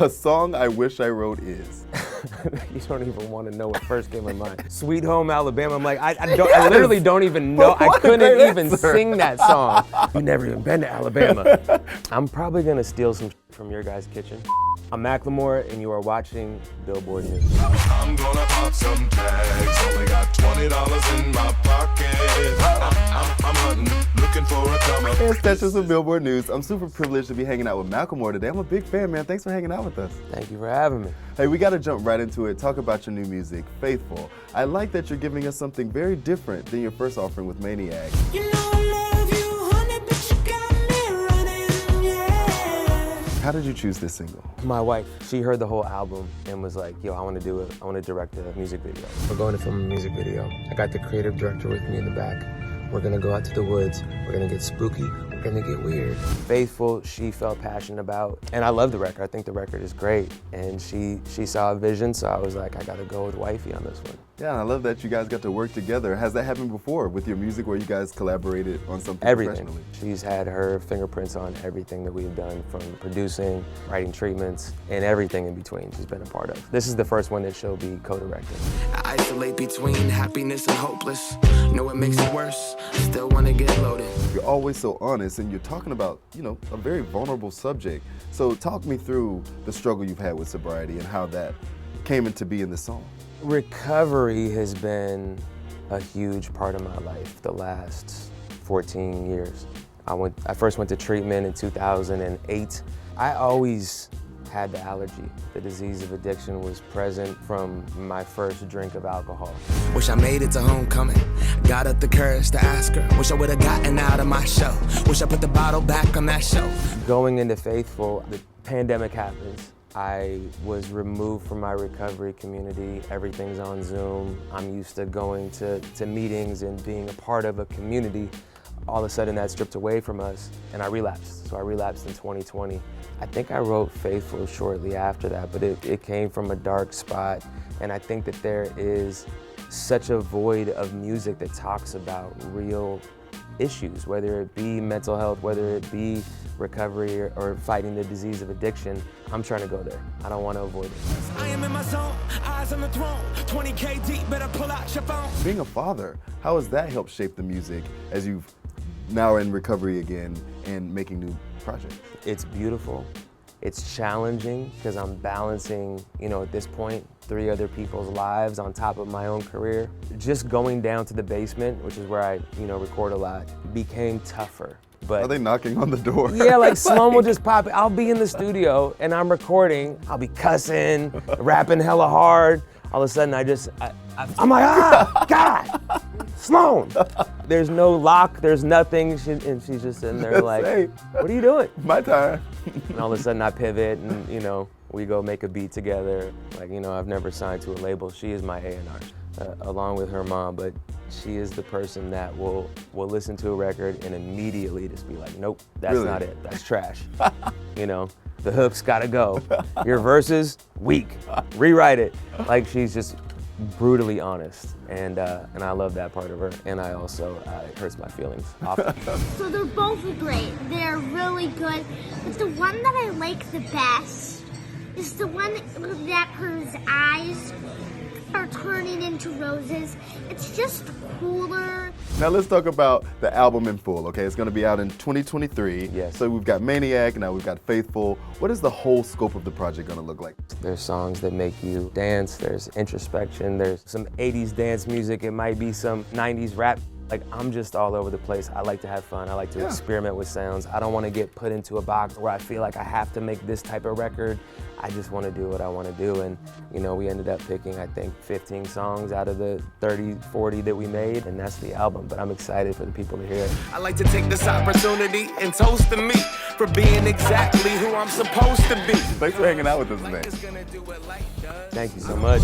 A song I wish I wrote is. You don't even want to know what first came to mind. Sweet Home Alabama. I'm like, I literally don't even know. I couldn't even sing that song. You've never even been to Alabama. I'm probably gonna steal some from your guys' kitchen. I'm Macklemore, and you are watching Billboard News. I'm gonna pop some tags. Only got $20 in my pocket. I'm hunting, looking for a comer. Hey, it's Tetris with Billboard News. I'm super privileged to be hanging out with Macklemore today. I'm a big fan, man. Thanks for hanging out with us. Thank you for having me. Hey, we gotta jump right into it. Talk about your new music, Faithful. I like that you're giving us something very different than your first offering with Maniac. You know I love you, honey, but you got me running, yeah. How did you choose this single? My wife, she heard the whole album and was like, yo, I want to do it. I want to direct a music video. We're going to film a music video. I got the creative director with me in the back. We're gonna go out to the woods. We're gonna get spooky. We're gonna get weird. Faithful, she felt passionate about, and I love the record. I think the record is great. And she saw a vision, so I was like, I gotta go with wifey on this one. Yeah, and I love that you guys got to work together. Has that happened before with your music where you guys collaborated on something Everything. professionally? She's had her fingerprints on everything that we've done, from producing, writing treatments, and everything in between she's been a part of. This is the first one that she'll be co-directing. I isolate between happiness and hopeless. Know it makes it worse. Still wanna get loaded. You're always so honest, and you're talking about, a very vulnerable subject. So talk me through the struggle you've had with sobriety and how that came into being in the song. Recovery has been a huge part of my life the last 14 years. I first went to treatment in 2008. I always had the allergy. The disease of addiction was present from my first drink of alcohol. Wish I made it to homecoming. Got up the courage to ask her. Wish I would have gotten out of my show. Wish I put the bottle back on that shelf. Going into Faithful, the pandemic happens. I was removed from my recovery community. Everything's on Zoom. I'm used to going to meetings and being a part of a community. All of a sudden that stripped away from us, and I relapsed. So I relapsed in 2020. I think I wrote Faithful shortly after that, but it came from a dark spot. And I think that there is such a void of music that talks about real issues, whether it be mental health, whether it be recovery or fighting the disease of addiction. I'm trying to go there. I don't want to avoid it. I am in my zone, eyes on the throne. 20K deep, better pull out your phone. Being a father, how has that helped shape the music as you've now are in recovery again and making new projects? It's beautiful. It's challenging because I'm balancing, at this point, 3 other people's lives on top of my own career. Just going down to the basement, which is where I, record a lot, became tougher. But are they knocking on the door? yeah, like Sloan will just pop in. I'll be in the studio and I'm recording. I'll be cussing, rapping hella hard. All of a sudden I'm like, God, Sloan. There's no lock, there's nothing, and she's just sitting there like, what are you doing? My time. And all of a sudden I pivot and, we go make a beat together. Like, I've never signed to a label. She is my A&R, along with her mom, but she is the person that will listen to a record and immediately just be like, nope, that's Really? not it, that's trash. The hook's gotta go. Your verses, weak, rewrite it. Like, she's just brutally honest, and I love that part of her, and I also, it hurts my feelings often. So they're both great. They're really good. But the one that I like the best is the one that her eyes are turning into roses. It's just cooler. Now let's talk about the album in full, okay? It's gonna be out in 2023. Yes. So we've got Maniac, now we've got Faithful. What is the whole scope of the project gonna look like? There's songs that make you dance, there's introspection, there's some 80s dance music, it might be some 90s rap. Like, I'm just all over the place. I like to have fun. I like to experiment with sounds. I don't want to get put into a box where I feel like I have to make this type of record. I just want to do what I want to do. And, we ended up picking, I think, 15 songs out of the 30, 40 that we made, and that's the album. But I'm excited for the people to hear it. I like to take this opportunity and toast to me for being exactly who I'm supposed to be. Thanks for hanging out with us today. Thank you so much.